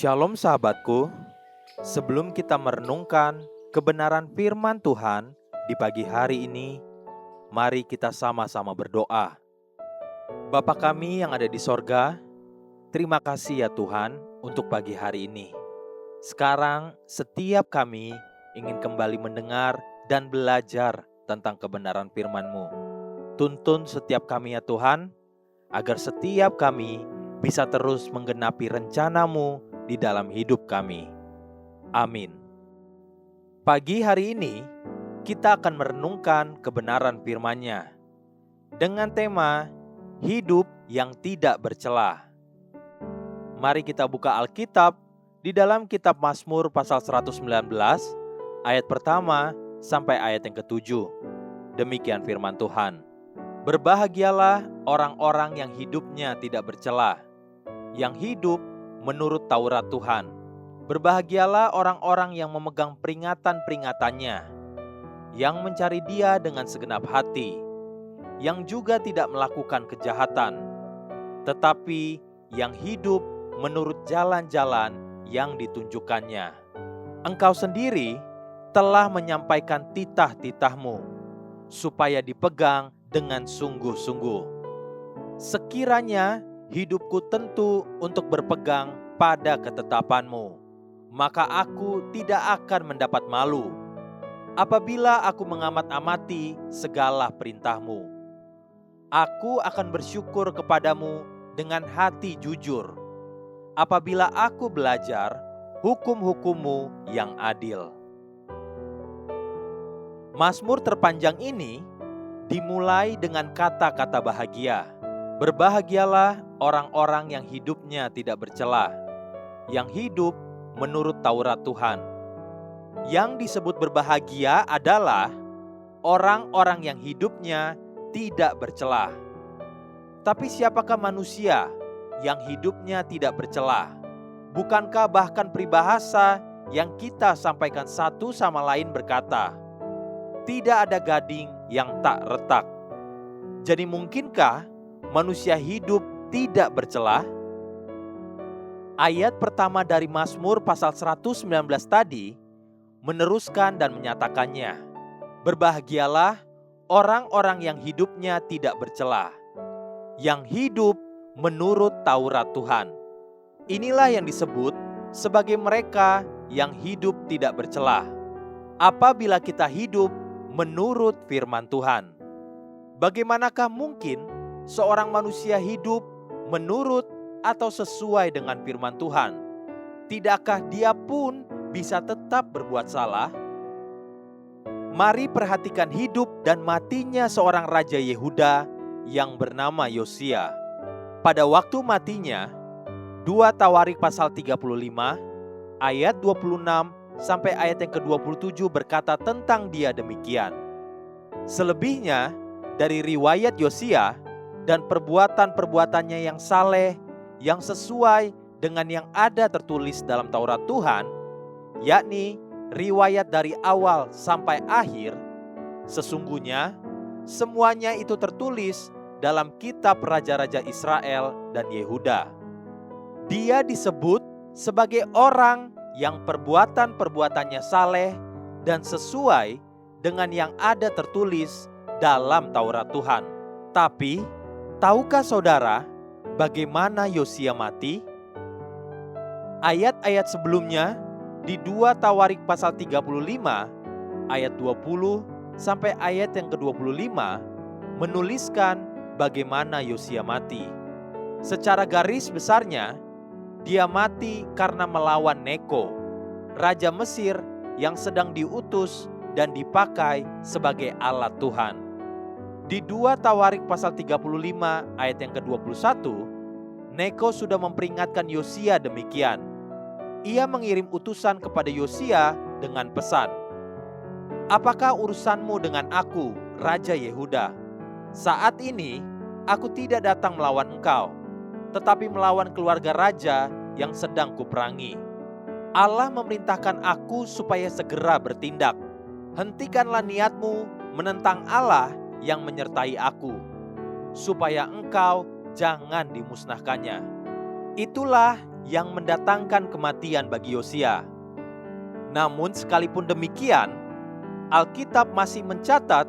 Shalom sahabatku, sebelum kita merenungkan kebenaran firman Tuhan di pagi hari ini, mari kita sama-sama berdoa. Bapa kami yang ada di sorga, terima kasih ya Tuhan untuk pagi hari ini. Sekarang setiap kami ingin kembali mendengar dan belajar tentang kebenaran firman-Mu. Tuntun setiap kami ya Tuhan, agar setiap kami bisa terus menggenapi rencana-Mu di dalam hidup kami. Amin. Pagi hari ini, kita akan merenungkan kebenaran firman-Nya dengan tema hidup yang tidak bercela. Mari kita buka Alkitab di dalam kitab Mazmur pasal 119, ayat pertama sampai ayat yang ke-7. Demikian firman Tuhan. Berbahagialah orang-orang yang hidupnya tidak bercela, yang hidup menurut Taurat Tuhan. Berbahagialah orang-orang yang memegang peringatan-peringatannya, yang mencari Dia dengan segenap hati, yang juga tidak melakukan kejahatan, tetapi yang hidup menurut jalan-jalan yang ditunjukkannya. Engkau sendiri telah menyampaikan titah-titah-Mu, supaya dipegang dengan sungguh-sungguh. Sekiranya hidupku tentu untuk berpegang pada ketetapan-Mu, maka aku tidak akan mendapat malu apabila aku mengamat-amati segala perintah-Mu. Aku akan bersyukur kepadamu dengan hati jujur, apabila aku belajar hukum-hukum-Mu yang adil. Mazmur terpanjang ini dimulai dengan kata-kata bahagia. Berbahagialah orang-orang yang hidupnya tidak bercela, yang hidup menurut Taurat Tuhan. Yang disebut berbahagia adalah orang-orang yang hidupnya tidak bercela. Tapi siapakah manusia yang hidupnya tidak bercela? Bukankah bahkan peribahasa yang kita sampaikan satu sama lain berkata, tidak ada gading yang tak retak. Jadi mungkinkah manusia hidup tidak bercela? Ayat pertama dari Mazmur pasal 119 tadi meneruskan dan menyatakannya. Berbahagialah orang-orang yang hidupnya tidak bercela, yang hidup menurut Taurat Tuhan. Inilah yang disebut sebagai mereka yang hidup tidak bercela. Apabila kita hidup menurut firman Tuhan, bagaimanakah mungkin seorang manusia hidup menurut atau sesuai dengan firman Tuhan? Tidakkah dia pun bisa tetap berbuat salah? Mari perhatikan hidup dan matinya seorang raja Yehuda yang bernama Yosia. Pada waktu matinya, 2 Tawarik pasal 35 ayat 26 sampai ayat yang ke-27 berkata tentang dia demikian. Selebihnya dari riwayat Yosia dan perbuatan-perbuatannya yang saleh, yang sesuai dengan yang ada tertulis dalam Taurat Tuhan, yakni riwayat dari awal sampai akhir, sesungguhnya semuanya itu tertulis dalam kitab Raja-Raja Israel dan Yehuda. Dia disebut sebagai orang yang perbuatan-perbuatannya saleh dan sesuai dengan yang ada tertulis dalam Taurat Tuhan. Tapi tahukah saudara bagaimana Yosia mati? Ayat-ayat sebelumnya di 2 Tawarik pasal 35 ayat 20 sampai ayat yang ke-25 menuliskan bagaimana Yosia mati. Secara garis besarnya, dia mati karena melawan Neko, raja Mesir yang sedang diutus dan dipakai sebagai alat Tuhan. Di 2 Tawarik pasal 35 ayat yang ke-21, Neko sudah memperingatkan Yosia demikian. Ia mengirim utusan kepada Yosia dengan pesan, apakah urusanmu dengan aku, Raja Yehuda? Saat ini aku tidak datang melawan engkau, tetapi melawan keluarga raja yang sedang kuperangi. Allah memerintahkan aku supaya segera bertindak. Hentikanlah niatmu menentang Allah yang menyertai aku, supaya engkau jangan dimusnahkannya. Itulah yang mendatangkan kematian bagi Yosia. Namun sekalipun demikian, Alkitab masih mencatat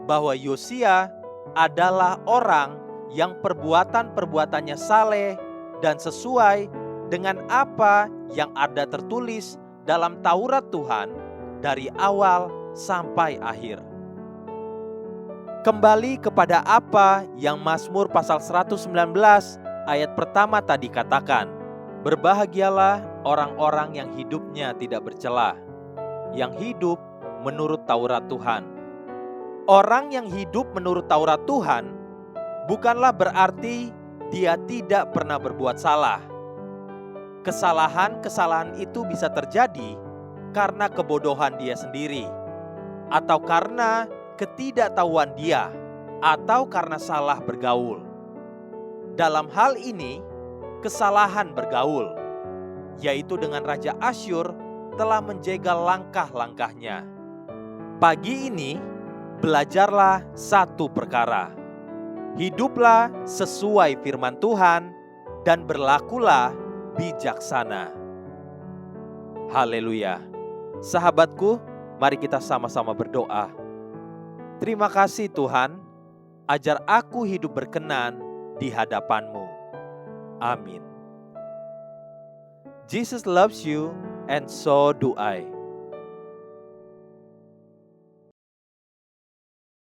bahwa Yosia adalah orang yang perbuatan-perbuatannya saleh dan sesuai dengan apa yang ada tertulis dalam Taurat Tuhan dari awal sampai akhir. Kembali kepada apa yang Mazmur pasal 119 ayat pertama tadi katakan, berbahagialah orang-orang yang hidupnya tidak bercela, yang hidup menurut Taurat Tuhan. Orang yang hidup menurut Taurat Tuhan bukanlah berarti dia tidak pernah berbuat salah. Kesalahan-kesalahan itu bisa terjadi karena kebodohan dia sendiri, atau karena ketidaktahuan dia, atau karena salah bergaul. Dalam hal ini, kesalahan bergaul, yaitu dengan Raja Asyur, telah menjegal langkah-langkahnya. Pagi ini, belajarlah satu perkara. Hiduplah sesuai firman Tuhan dan berlakulah bijaksana. Haleluya. Sahabatku, mari kita sama-sama berdoa. Terima kasih Tuhan, ajar aku hidup berkenan di hadapan-Mu. Amin. Jesus loves you and so do I.